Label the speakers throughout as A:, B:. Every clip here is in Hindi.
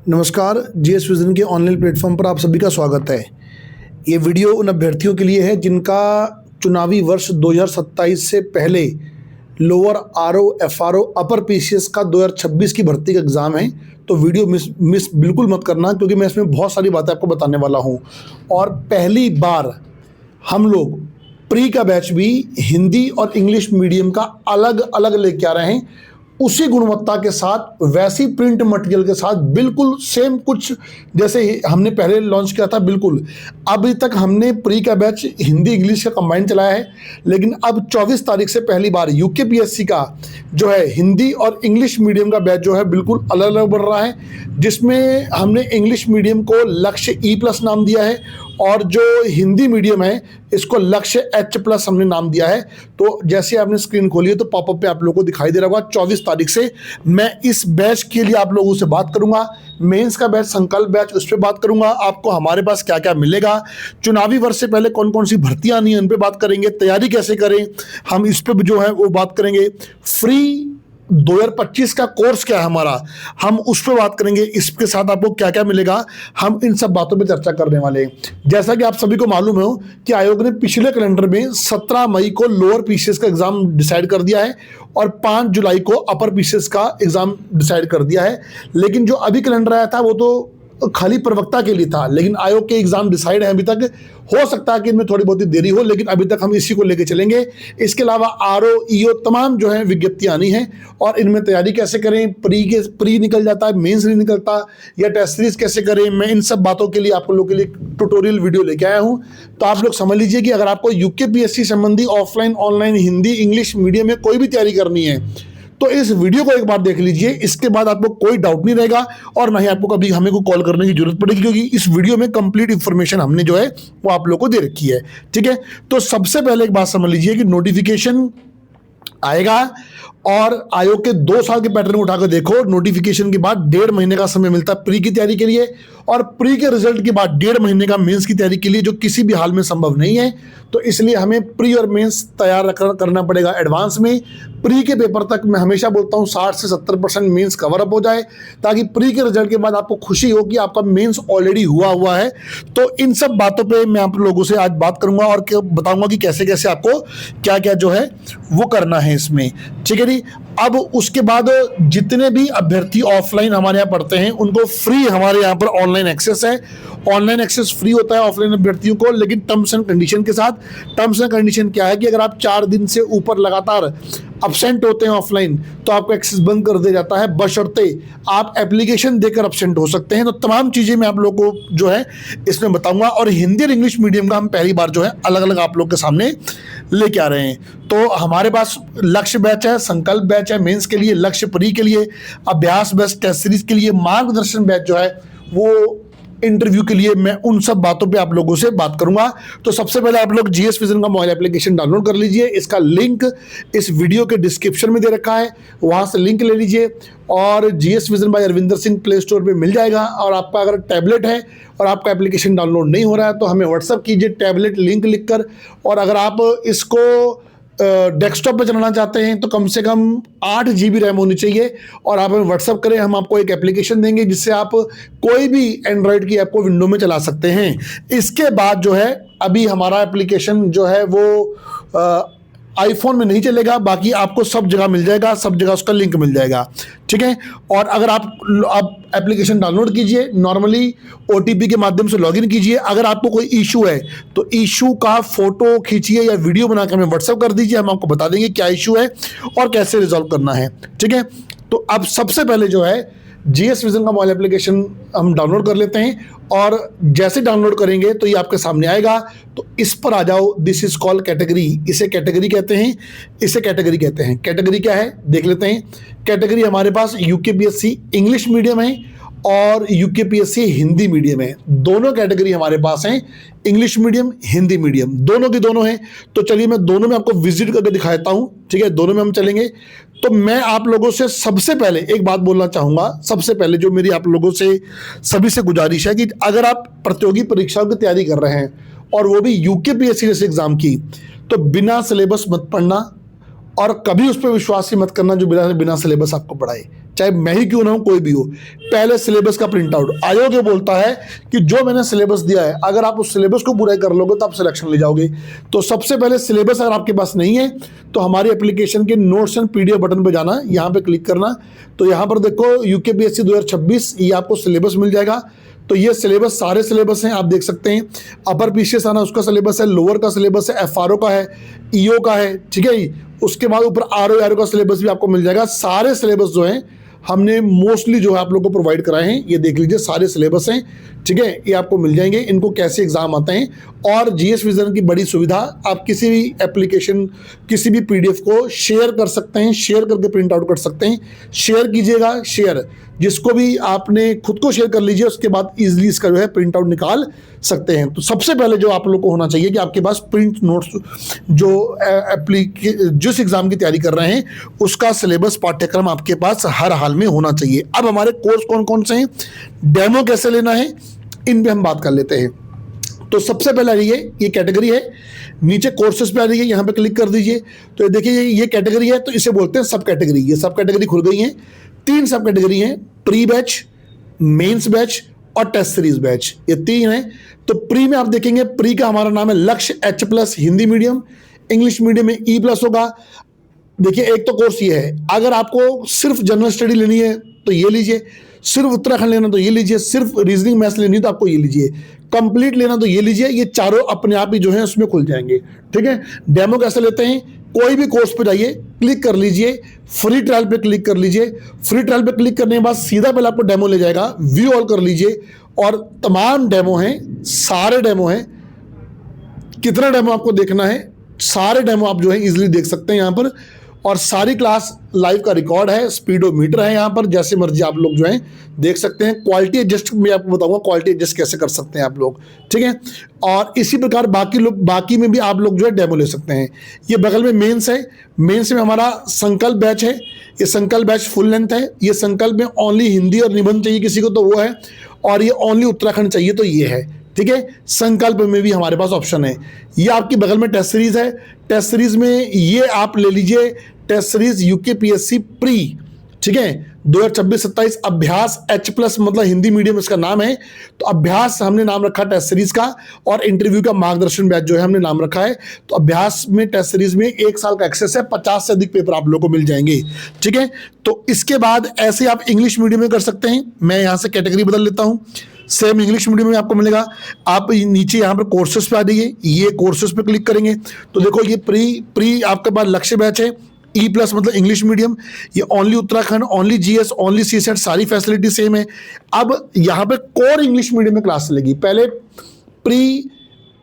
A: नमस्कार, जीएस विजन के ऑनलाइन प्लेटफॉर्म पर आप सभी का स्वागत है। ये वीडियो उन अभ्यर्थियों के लिए है जिनका चुनावी वर्ष 2027 से पहले lower RO, FRO, upper PCS का 2026 की भर्ती का एग्ज़ाम है। तो वीडियो मिस बिल्कुल मत करना, क्योंकि मैं इसमें बहुत सारी बातें आपको बताने वाला हूँ। और पहली बार हम लोग प्री का बैच भी हिंदी और इंग्लिश मीडियम का अलग अलग लेके आ रहे हैं, उसी गुणवत्ता के साथ, वैसी प्रिंट मटेरियल के साथ, बिल्कुल सेम कुछ जैसे हमने पहले लॉन्च किया था। बिल्कुल अभी तक हमने प्री का बैच हिंदी इंग्लिश का कंबाइन चलाया है, लेकिन अब 24 तारीख से पहली बार यूकेपीएससी का जो है हिंदी और इंग्लिश मीडियम का बैच जो है बिल्कुल अलग अलग बढ़ रहा है, जिसमें हमने इंग्लिश मीडियम को लक्ष्य E+ नाम दिया है और जो हिंदी मीडियम है इसको लक्ष्य H+ हमने नाम दिया है। तो जैसे आपने स्क्रीन खोली है तो पॉपअप पे आप लोगों को दिखाई दे रहा होगा। 24 तारीख से मैं इस बैच के लिए आप लोगों से बात करूंगा। मेंस का बैच, संकल्प बैच, उस पर बात करूंगा। आपको हमारे पास क्या क्या मिलेगा, चुनावी वर्ष से पहले कौन कौन सी भर्तियां आनी है उन पर बात करेंगे, तैयारी कैसे करें हम इस पर जो है वो बात करेंगे। फ्री 2025 का कोर्स क्या है हमारा, हम उस पर बात करेंगे। इसके साथ आपको क्या क्या मिलेगा, हम इन सब बातों पे चर्चा करने वाले हैं। जैसा कि आप सभी को मालूम हो कि आयोग ने पिछले कैलेंडर में 17 मई को लोअर पीसीएस का एग्जाम डिसाइड कर दिया है और 5 जुलाई को अपर पीसीएस का एग्जाम डिसाइड कर दिया है। लेकिन जो अभी कैलेंडर आया था वो तो खाली प्रवक्ता के लिए था, लेकिन आयोग के एग्जाम डिसाइड है अभी तक। हो सकता है कि इनमें थोड़ी बहुत देरी हो, लेकिन अभी तक हम इसी को लेके चलेंगे। इसके अलावा आरओ, ईओ तमाम जो है विज्ञप्तियां आनी है और इनमें तैयारी कैसे करें, प्री निकल जाता है, मेंस नहीं निकलता, या टेस्ट सीरीज कैसे करें, मैं इन सब बातों के लिए आप लोगों के लिए ट्यूटोरियल वीडियो लेके आया हूं। तो आप लोग समझ लीजिए कि अगर आपको यूकेपीएससी संबंधी offline, online, Hindi, English medium में कोई भी तैयारी करनी है तो इस वीडियो को एक बार देख लीजिए। इसके बाद आपको कोई डाउट नहीं रहेगा और ना ही आपको कभी हमें को कॉल करने की जरूरत पड़ेगी, क्योंकि इस वीडियो में कंप्लीट इंफॉर्मेशन हमने जो है वो आप लोगों को दे रखी है। ठीक है, तो सबसे पहले एक बात समझ लीजिए कि नोटिफिकेशन आएगा और आयोग के 2 साल के पैटर्न उठाकर देखो। नोटिफिकेशन के बाद 1.5 महीने का समय मिलता है प्री की तैयारी के लिए, और प्री के रिजल्ट के बाद 1.5 महीने का मेंस की तैयारी के लिए, जो किसी भी हाल में संभव नहीं है। तो इसलिए हमें प्री और मेंस तैयार करना पड़ेगा एडवांस में। प्री के पेपर तक मैं हमेशा बोलता हूँ 60 से 70% मेंस कवर अप हो जाए, ताकि प्री के रिजल्ट के बाद आपको खुशी हो कि आपका मेंस ऑलरेडी हुआ है। तो इन सब बातों पे मैं आप लोगों से आज बात करूंगा और बताऊंगा कि कैसे कैसे आपको क्या क्या जो है वो करना है इसमें। ठीक है जी। अब उसके बाद जितने भी अभ्यर्थी ऑफलाइन हमारे यहाँ पढ़ते हैं उनको फ्री हमारे यहाँ पर ऑनलाइन एक्सेस है। ऑनलाइन एक्सेस फ्री होता है ऑफलाइन अभ्यर्थियों को, लेकिन टर्म्स एंड कंडीशन के साथ। टर्म्स एंड कंडीशन क्या है कि अगर आप 4 दिन से ऊपर लगातार अब्सेंट होते हैं ऑफलाइन तो आपको एक्सेस बंद कर दिया जाता है, बशर्ते आप एप्लीकेशन देकर अब्सेंट हो सकते हैं। तो तमाम चीज़ें मैं आप लोगों को जो है इसमें बताऊंगा। और हिंदी और इंग्लिश मीडियम का हम पहली बार जो है अलग अलग आप लोग के सामने लेके आ रहे हैं। तो हमारे पास लक्ष्य बैच है, संकल्प बैच है मेंस के लिए, लक्ष्य प्री के लिए, अभ्यास बैच टेस्ट सीरीज के लिए, मार्गदर्शन बैच जो है वो इंटरव्यू के लिए। मैं उन सब बातों पे आप लोगों से बात करूंगा। तो सबसे पहले आप लोग जीएस विजन का मोबाइल एप्लीकेशन डाउनलोड कर लीजिए। इसका लिंक इस वीडियो के डिस्क्रिप्शन में दे रखा है, वहां से लिंक ले लीजिए और GS vision bye Arvinder Singh play store पे मिल जाएगा। और आपका अगर टैबलेट है और आपका एप्लीकेशन डाउनलोड नहीं हो रहा है तो हमें व्हाट्सअप कीजिए टैबलेट लिंक लिखकर। और अगर आप इसको डेस्कटॉप पे चलाना चाहते हैं तो कम से कम 8 GB रैम होनी चाहिए और आप हमें व्हाट्सअप करें, हम आपको एक एप्लीकेशन देंगे जिससे आप कोई भी एंड्रॉयड की ऐप को विंडो में चला सकते हैं। इसके बाद जो है अभी हमारा एप्लीकेशन जो है वो आईफोन में नहीं चलेगा, बाकी आपको सब जगह मिल जाएगा, सब जगह उसका लिंक मिल जाएगा। ठीक है, और अगर आप एप्लीकेशन डाउनलोड कीजिए, नॉर्मली OTP के माध्यम से लॉगिन कीजिए। अगर आपको कोई इशू है तो इशू का फोटो खींचिए या वीडियो बनाकर हमें व्हाट्सएप कर दीजिए, हम आपको बता देंगे क्या इशू है और कैसे रिजॉल्व करना है। ठीक है, तो अब सबसे पहले जो है जीएस विजन का मोबाइल एप्लीकेशन हम डाउनलोड कर लेते हैं और जैसे डाउनलोड करेंगे तो ये आपके सामने आएगा। तो इस पर आ जाओ, दिस इज कॉल्ड कैटेगरी। इसे कैटेगरी कहते हैं, इसे कैटेगरी कहते हैं। कैटेगरी क्या है देख लेते हैं। कैटेगरी हमारे पास यूकेपीएससी इंग्लिश मीडियम है और यूकेपीएससी हिंदी मीडियम है। दोनों कैटेगरी हमारे पास हैं, इंग्लिश मीडियम, हिंदी मीडियम, दोनों की दोनों हैं। तो चलिए मैं दोनों में आपको विजिट करके दिखाता हूं। ठीक है, दोनों में हम चलेंगे। तो मैं आप लोगों से सबसे पहले एक बात बोलना चाहूंगा। सबसे पहले जो मेरी आप लोगों से सभी से गुजारिश है कि अगर आप प्रतियोगी परीक्षाओं की तैयारी कर रहे हैं और वो भी यूकेपीएससी जैसे एग्जाम की, तो बिना सिलेबस मत पढ़ना और कभी उस पर विश्वास ही मत करना जो बिना बिना सिलेबस आपको पढ़ाए, चाहे मैं ही क्यों ना हूं, कोई भी हो। पहले सिलेबस का प्रिंट आउट। आयोग ये बोलता है कि जो मैंने सिलेबस दिया है, अगर आप उस सिलेबस को पूरा कर लोगे तो आप सिलेक्शन ले जाओगे। तो सबसे पहले सिलेबस अगर आपके पास नहीं है तो हमारी एप्लीकेशन के नोट्स एंड पीडीएफ बटन पर जाना, यहाँ पे क्लिक करना। तो यहाँ पर देखो यूकेपीएससी 2026, ये आपको सिलेबस मिल जाएगा। तो ये सिलेबस सारे सिलेबस हैं, आप देख सकते हैं। अपर पीसीएस आना उसका सिलेबस है, लोअर का सिलेबस है, एफआरओ का है, ईओ का है, ठीक है। उसके बाद ऊपर आरओ का सिलेबस भी आपको मिल जाएगा। सारे सिलेबस जो हैं हमने मोस्टली जो है आप लोग को प्रोवाइड कराए हैं। ये देख लीजिए सारे सिलेबस हैं, ठीक है, ये आपको मिल जाएंगे। इनको कैसे एग्जाम आते हैं और जीएस विजन की बड़ी सुविधा, आप किसी भी एप्लीकेशन किसी भी पीडीएफ को शेयर कर सकते हैं, शेयर करके प्रिंट आउट कर सकते हैं। शेयर कीजिएगा, शेयर जिसको भी आपने खुद को शेयर कर लीजिए, उसके बाद इजीली इसका जो है प्रिंट आउट निकाल सकते हैं। तो सबसे पहले जो आप लोग को होना चाहिए कि आपके पास प्रिंट नोट्स जो जिस एग्जाम की तैयारी कर रहे हैं उसका सिलेबस पाठ्यक्रम आपके पास हर हाल में होना चाहिए। अब हमारे कोर्स कौन कौन से हैं, डेमो कैसे लेना है, इन पे हम बात कर लेते हैं। तो सबसे पहले ये कैटेगरी है, नीचे कोर्सेज पे आ रही है, यहाँ पे क्लिक कर दीजिए। तो देखिए ये कैटेगरी है, तो इसे बोलते हैं सब कैटेगरी। ये सब कैटेगरी खुल गई है। 3 सब कैटेगरी हैं, प्री बैच, मेंस बैच और टेस्ट सीरीज बैच, ये 3 हैं। तो प्री में आप देखेंगे, प्री का हमारा नाम है लक्ष्य H+ Hindi medium, English medium में E+ होगा। देखिए एक तो कोर्स ये है, अगर आपको सिर्फ जनरल स्टडी लेनी है तो ये लीजिए, सिर्फ उत्तराखंड लेना तो ये लीजिए, सिर्फ रीजनिंग मैथ्स लेनी है तो आपको ये लीजिए, कंप्लीट लेना तो ये लीजिए। ये चारों अपने आप ही जो है उसमें खुल जाएंगे, ठीक है। डेमो कैसे लेते हैं, कोई भी कोर्स पे जाइए, क्लिक कर लीजिए, फ्री ट्रायल पे क्लिक कर लीजिए। फ्री ट्रायल पे क्लिक करने के बाद सीधा पहले आपको डेमो ले जाएगा, व्यू ऑल कर लीजिए और तमाम डेमो हैं, सारे डेमो हैं। कितना डेमो आपको देखना है, सारे डेमो आप जो है इजीली देख सकते हैं यहाँ पर। और सारी क्लास लाइव का रिकॉर्ड है, स्पीडोमीटर है यहाँ पर, जैसे मर्जी आप लोग जो है देख सकते हैं। क्वालिटी एडजस्ट मैं आपको बताऊंगा, क्वालिटी एडजस्ट कैसे कर सकते हैं आप लोग, ठीक है। और इसी प्रकार बाकी में भी आप लोग जो है डेमो ले सकते हैं। ये बगल में मेंस है, मेंस में हमारा संकल्प बैच है। ये संकल्प बैच फुल लेंथ है। ये संकल्प में ओनली हिंदी और निबंध चाहिए किसी को तो वो है, और ये ओनली उत्तराखंड चाहिए तो ये है, ठीक है। संकल्प में भी हमारे पास ऑप्शन है। ये आपकी बगल में टेस्ट सीरीज है। टेस्ट सीरीज में ये आप ले लीजिए, टेस्ट सीरीज यूकेपीएससी प्री, ठीक है, 2026-27 अभ्यास H+ मतलब हिंदी मीडियम इसका नाम है। तो अभ्यास हमने नाम रखा टेस्ट सीरीज का, और इंटरव्यू का मार्गदर्शन बैच जो है हमने नाम रखा है। तो अभ्यास में टेस्ट सीरीज में 1 साल का एक्सेस है, 50 से अधिक पेपर आप लोगों को मिल जाएंगे, ठीक है। तो इसके बाद ऐसे आप इंग्लिश मीडियम में कर सकते हैं। मैं यहाँ से कैटेगरी बदल लेता हूँ, सेम इंग्लिश मीडियम में आपको मिलेगा। आप नीचे यहाँ पर कोर्सेज पे आ जाइए, ये कोर्सेज पे क्लिक करेंगे तो देखो ये प्री आपके पास लक्ष्य बैच है। E+ मतलब इंग्लिश मीडियम, ये only Uttarakhand, only GS, only CSAT, सारी फैसिलिटी सेम है। अब यहाँ पे कोर इंग्लिश मीडियम में क्लास चलेगी। पहले प्री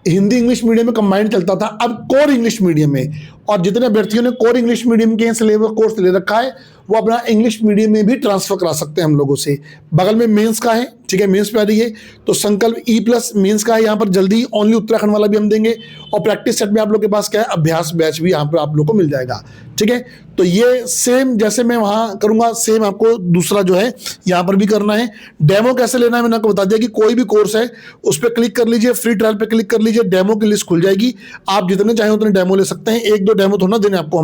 A: हिंदी इंग्लिश मीडियम में कंबाइंड चलता था, अब कोर इंग्लिश मीडियम में। और जितने अभ्यर्थियों ने कोर इंग्लिश मीडियम के सिलेबस कोर्स ले रखा है वो अपना इंग्लिश मीडियम में भी ट्रांसफर करा सकते हैं हम लोगों से। बगल में मेंस का है, ठीक है, मेंस पे आ रही है। तो संकल्प E+ मेंस का है, यहाँ पर जल्दी ओनली उत्तराखंड वाला भी हम देंगे। और प्रैक्टिस सेट में आप लोग के पास क्या है, अभ्यास बैच भी यहाँ पर आप लोग को मिल जाएगा, ठीक है। तो ये सेम जैसे मैं वहाँ करूँगा सेम आपको दूसरा जो है यहाँ पर भी करना है। डेमो कैसे लेना है मैंने आपको बता दिया कि कोई भी कोर्स है उस पर क्लिक कर लीजिए, फ्री ट्रायल पे क्लिक कर लीजिए, डेमो की लिस्ट खुल जाएगी। आप जितने चाहें उतने डेमो ले सकते हैं। 1-2 डेमो थोड़ा देने आपको,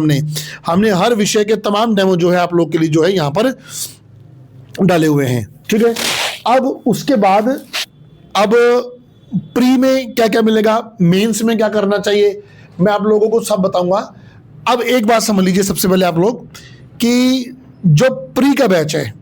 A: हमने हर विषय के तमाम डेमो जो है आप लोग के लिए जो है यहाँ पर डाले हुए हैं, ठीक है। अब उसके बाद अब प्री में क्या क्या मिलेगा, मेंस में क्या करना चाहिए, मैं आप लोगों को सब बताऊंगा। अब एक बात समझ लीजिए सबसे पहले आप लोग कि जो प्री का बैच है,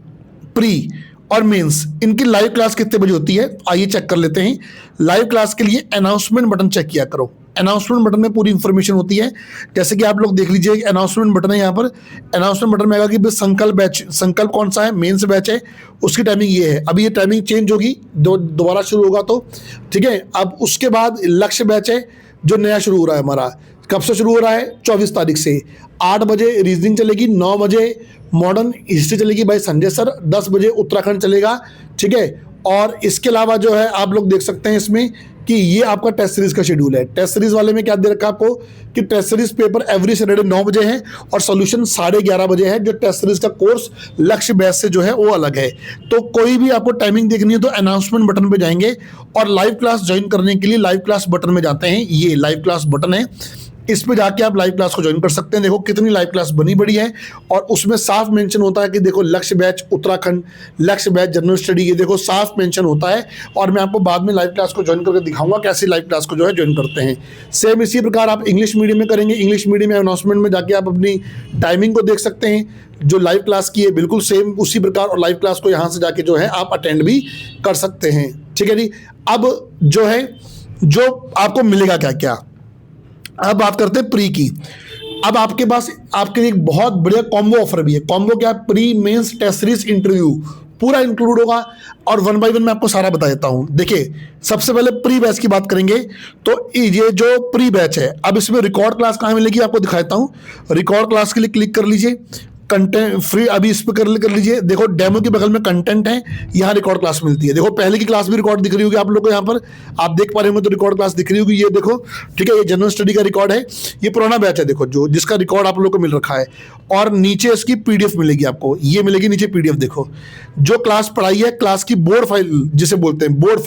A: प्री और मेंस, इनकी लाइव क्लास कितने बजे होती है आइए चेक कर लेते हैं। लाइव क्लास के लिए अनाउंसमेंट बटन चेक किया करो। अनाउंसमेंट बटन में पूरी इंफॉर्मेशन होती है। जैसे कि आप लोग देख लीजिए, अनाउंसमेंट बटन है यहाँ पर। अनाउंसमेंट बटन में आएगा कि संकल्प बैच, संकल्प कौन सा है, मेंस बैच है, उसकी टाइमिंग ये है। अभी ये टाइमिंग चेंज होगी, दोबारा शुरू होगा तो, ठीक है। अब उसके बाद लक्ष्य बैच है जो नया शुरू हो रहा है हमारा। कब से शुरू हो रहा है, 24 तारीख से। 8 बजे रीजनिंग चलेगी, 9 बजे मॉडर्न हिस्ट्री चलेगी भाई संजय सर, 10 बजे उत्तराखंड चलेगा, ठीक है। और इसके अलावा जो है आप लोग देख सकते हैं इसमें कि ये आपका टेस्ट सीरीज का शेड्यूल है। टेस्ट सीरीज वाले में क्या दे रखा है आपको कि test series paper every Saturday 9 बजे है और सॉल्यूशन 11:30 बजे है। जो टेस्ट सीरीज का कोर्स लक्ष्य बैच से जो है वो अलग है। तो कोई भी आपको टाइमिंग देखनी है तो अनाउंसमेंट बटन पे जाएंगे और लाइव क्लास ज्वाइन करने के लिए लाइव क्लास बटन में जाते हैं। ये लाइव क्लास बटन है, इस पे जाके आप लाइव क्लास को ज्वाइन कर सकते हैं। देखो कितनी लाइव क्लास बनी बड़ी है और उसमें साफ मेंशन होता है कि देखो लक्ष्य बैच उत्तराखंड, लक्ष्य बैच जनरल स्टडी, ये देखो साफ मेंशन होता है। और मैं आपको बाद में लाइव क्लास को ज्वाइन करके दिखाऊंगा कैसे लाइव क्लास को जो है ज्वाइन करते हैं। सेम इसी प्रकार आप इंग्लिश मीडियम में करेंगे, इंग्लिश मीडियम में अनाउंसमेंट में जाके आप अपनी टाइमिंग को देख सकते हैं। जो लाइव क्लास की है बिल्कुल सेम उसी प्रकार, और लाइव क्लास को यहाँ से जाके जो है आप अटेंड भी कर सकते हैं। ठीक है जी। अब जो है जो आपको मिलेगा क्या क्या, अब बात करते हैं प्री की। अब आपके पास आपके लिए एक बहुत बढ़िया कॉम्बो ऑफर भी है। कॉम्बो क्या, pre mains test series interview पूरा इंक्लूड होगा, और वन बाय वन मैं आपको सारा बता देता हूं। देखिए सबसे पहले प्री बैच की बात करेंगे तो ये जो प्री बैच है, अब इसमें रिकॉर्ड क्लास कहाँ मिलेगी आपको दिखाता हूं। रिकॉर्ड क्लास के लिए क्लिक कर लीजिए, कंटेंट फ्री अभी इस पर कर लीजिए। देखो डेमो के बगल में कंटेंट है, यहाँ रिकॉर्ड क्लास मिलती है। देखो पहले की क्लास भी रिकॉर्ड दिख रही होगी आप लोग को, यहाँ पर आप देख पा रहे होंगे तो रिकॉर्ड क्लास दिख रही होगी। ये देखो ठीक है, ये जनरल स्टडी का रिकॉर्ड है, ये पुराना बैच है देखो जो जिसका रिकॉर्ड आप लोग को मिल रखा है। और नीचे इसकी पीडीएफ मिलेगी आपको, ये मिलेगी नीचे पीडीएफ। देखो जो क्लास पढ़ाई है, क्लास की बोर्ड फाइल जिसे बोलते हैं, बोर्ड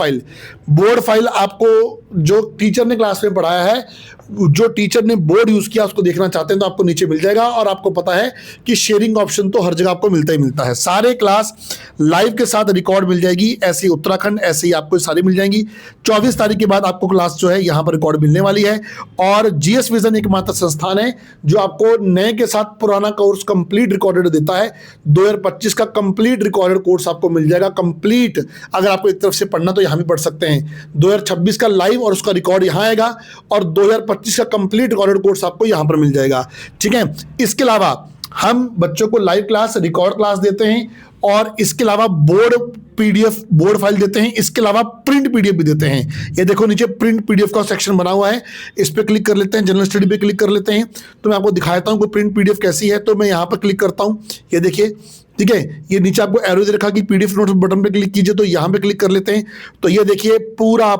A: फाइल आपको जो टीचर ने क्लास में पढ़ाया है, जो टीचर ने बोर्ड यूज किया उसको देखना चाहते हैं तो आपको नीचे मिल जाएगा। और आपको पता है कि शेयरिंग ऑप्शन तो हर जगह आपको मिलता ही मिलता है। सारे क्लास लाइव के साथ रिकॉर्ड मिल जाएगी, ऐसे ही उत्तराखंड ऐसे ही आपको सारी मिल जाएंगी। 24 तारीख के बाद आपको क्लास जो है यहाँ पर रिकॉर्ड मिलने वाली है। और जीएस विजन एकमात्र संस्थान है जो आपको नए के साथ पुराना कोर्स कंप्लीट रिकॉर्डेड देता है। 2025 का कंप्लीट रिकॉर्डेड कोर्स आपको मिल जाएगा कंप्लीट। अगर आपको एक तरफ से पढ़ना तो यहाँ भी पढ़ सकते हैं। 2026 का लाइव और उसका रिकॉर्ड यहाँ आएगा, और 2025 का कंप्लीट रिकॉर्डेड कोर्स आपको यहाँ पर मिल जाएगा। ठीक है, इसके अलावा हम बच्चों को लाइव क्लास, रिकॉर्ड क्लास देते हैं, और इसके अलावा बोर्ड पीडीएफ, बोर्ड फाइल देते हैं। इसके अलावा प्रिंट पीडीएफ भी देते हैं। ये देखो नीचे प्रिंट पीडीएफ का सेक्शन बना हुआ है, इस पे क्लिक कर लेते हैं, जनरल स्टडी पे क्लिक कर लेते हैं। तो मैं आपको दिखाता हूँ कि प्रिंट पीडीएफ कैसी है। तो मैं यहाँ पर क्लिक करता हूँ, ये देखिए ठीक है, ये नीचे आपको एरो दे रखा कि पीडीएफ नोट्स बटन पे क्लिक कीजिए, तो यहाँ पे क्लिक कर लेते हैं। तो ये देखिए पूरा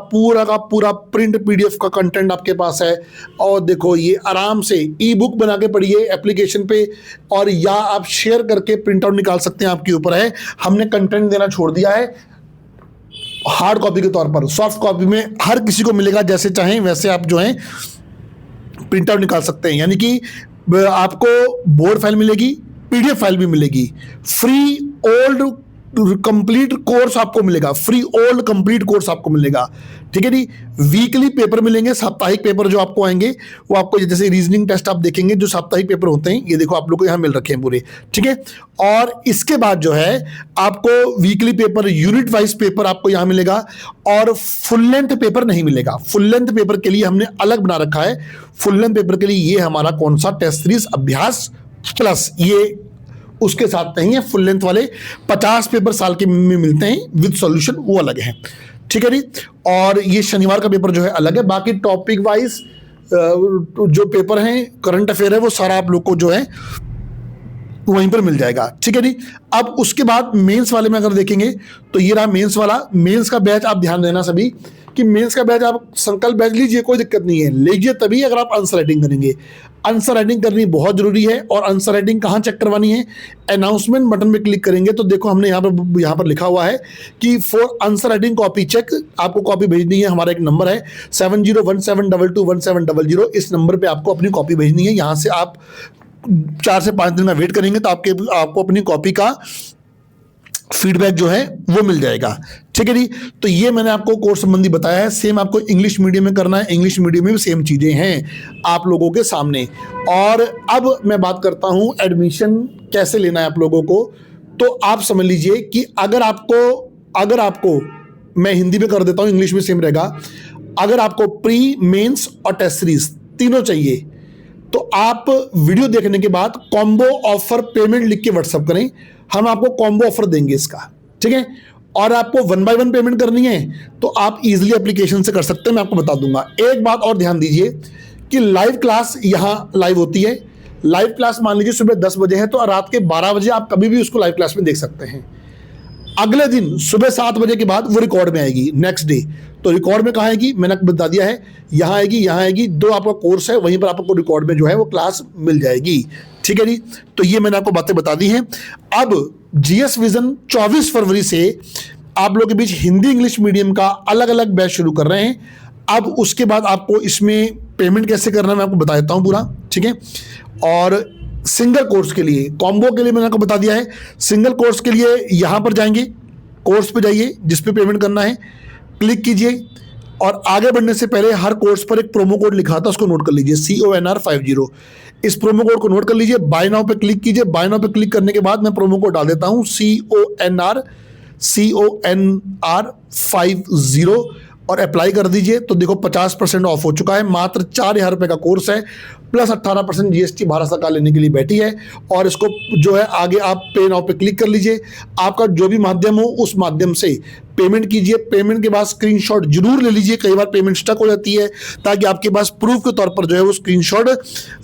A: का पूरा प्रिंट पीडीएफ का कंटेंट आपके पास है। और देखो ये आराम से ई बुक बना के पढ़िए एप्लीकेशन पे, और या आप शेयर करके प्रिंट आउट निकाल सकते हैं, आपके ऊपर है। हमने कंटेंट देना छोड़ दिया है हार्ड कॉपी के तौर पर। सॉफ्ट कॉपी में हर किसी को मिलेगा, जैसे चाहें वैसे आप जो है प्रिंट आउट निकाल सकते हैं। यानी कि आपको बोर्ड फाइल मिलेगी, पीडीएफ फाइल भी मिलेगी, फ्री ओल्ड कंप्लीट कोर्स आपको मिलेगा, फ्री ओल्ड कंप्लीट कोर्स आपको मिलेगा। ठीक है जी। वीकली पेपर मिलेंगे, साप्ताहिक पेपर जो आपको आएंगे वो आपको, जैसे रीजनिंग टेस्ट आप देखेंगे जो साप्ताहिक पेपर होते हैं, ये देखो आप लोग को यहाँ मिल रखे हैं पूरे। ठीक है, और इसके बाद जो है आपको weekly paper, unit wise paper आपको यहाँ मिलेगा, और फुल लेंथ पेपर नहीं मिलेगा। फुल लेंथ पेपर के लिए हमने अलग बना रखा है। फुल लेंथ पेपर के लिए ये हमारा कौन सा, टेस्ट सीरीज अभ्यास प्लस, ये उसके साथ नहीं है। फुल लेंथ वाले 50 पेपर साल के में मिलते हैं विद सॉल्यूशन, वो अलग है। ठीक है जी। और ये शनिवार का पेपर जो है अलग है। बाकी टॉपिक वाइज जो पेपर हैं, करंट अफेयर है, वो सारा आप लोग को जो है वहीं पर मिल जाएगा। ठीक है जी। अब उसके बाद मेंस वाले में अगर देखेंगे तो ये रहा मेंस वाला। मेंस का बैच आप ध्यान देना सभी कि मेंस का बैच आप संकल्प बैच लीजिए, कोई दिक्कत नहीं है, लीजिए तभी अगर आप आंसर राइटिंग करेंगे। आंसर राइटिंग करनी बहुत जरूरी है। और आंसर राइटिंग कहाँ चेक करवानी है, अनाउंसमेंट बटन पे क्लिक करेंगे तो देखो हमने यहाँ पर लिखा हुआ है कि for answer writing copy check, आपको कॉपी भेजनी है। हमारा एक नंबर है 7017221700, इस नंबर पे आपको अपनी कॉपी भेजनी है। यहाँ से आप 4 से 5 दिन का वेट करेंगे तो आपको अपनी कॉपी का फीडबैक जो है वो मिल जाएगा। ठीक है जी। तो ये मैंने आपको कोर्स संबंधी बताया है। सेम आपको इंग्लिश मीडियम में करना है, इंग्लिश मीडियम में भी सेम चीजें हैं आप लोगों के सामने। और अब मैं बात करता हूं एडमिशन कैसे लेना है आप लोगों को। तो आप समझ लीजिए कि अगर आपको मैं हिंदी में कर देता हूं, इंग्लिश में सेम रहेगा। अगर आपको प्री, मेंस और टेस्ट सीरीज तीनों चाहिए तो आप वीडियो देखने के बाद कॉम्बो ऑफर पेमेंट लिख के व्हाट्सएप करें, हम आपको कॉम्बो ऑफर देंगे इसका। ठीक है। और आपको 1 बाय 1 पेमेंट करनी है तो आप इजीली एप्लीकेशन से कर सकते हैं, मैं आपको बता दूंगा। एक बात और ध्यान दीजिए कि लाइव क्लास यहां लाइव होती है। लाइव क्लास मान लीजिए सुबह 10 बजे है तो रात के 12 बजे आप कभी भी उसको लाइव क्लास में देख सकते हैं। अगले दिन सुबह 7 बजे के बाद वो रिकॉर्ड में आएगी नेक्स्ट डे। तो रिकॉर्ड में कहाँ आएगी, मैंने बता दिया है, यहाँ आएगी। जो आपका कोर्स है वहीं पर आपको रिकॉर्ड में जो है वो क्लास मिल जाएगी। ठीक है जी। तो ये मैंने आपको बातें बता दी हैं। अब जीएस विजन 24 फरवरी से आप लोगों के बीच हिंदी इंग्लिश मीडियम का अलग अलग बैच शुरू कर रहे हैं। अब उसके बाद आपको इसमें पेमेंट कैसे करना है मैं आपको बता देता हूँ पूरा, ठीक है। और सिंगल कोर्स के लिए, कॉम्बो के लिए मैंने आपको बता दिया है। सिंगल कोर्स के लिए यहाँ पर जाएंगे, कोर्स पे जाइए, जिस पे पेमेंट करना है क्लिक कीजिए, और आगे बढ़ने से पहले हर कोर्स पर एक प्रोमो कोड लिखा था, उसको नोट कर लीजिए, CONR50। इस प्रोमो कोड को नोट कर लीजिए, बाय नाउ पे क्लिक कीजिए। बाय नाउ पे क्लिक करने के बाद मैं प्रोमो कोड डाल देता हूँ CONR50 और अप्लाई कर दीजिए। तो देखो 50% ऑफ हो चुका है। मात्र 4,000 रुपये का कोर्स है, प्लस 18% GST भारत सरकार लेने के लिए बैठी है। और इसको जो है आगे आप पे नाउ पे क्लिक कर लीजिए, आपका जो भी माध्यम हो उस माध्यम से पेमेंट कीजिए। पेमेंट के बाद स्क्रीनशॉट जरूर ले लीजिए, कई बार पेमेंट स्टक हो जाती है, ताकि आपके पास प्रूफ के तौर पर जो है वो स्क्रीनशॉट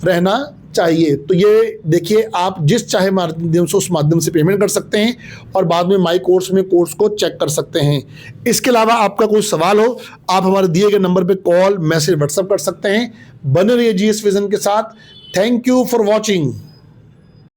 A: रहना चाहिए। तो ये देखिए, आप जिस चाहे माध्यम से उस माध्यम से पेमेंट कर सकते हैं और बाद में माई कोर्स में कोर्स को चेक कर सकते हैं। इसके अलावा आपका कोई सवाल हो, आप हमारे दिए गए नंबर पे कॉल, मैसेज, व्हाट्सएप कर सकते हैं। बने रहिए GS विजन के साथ। Thank you for watching.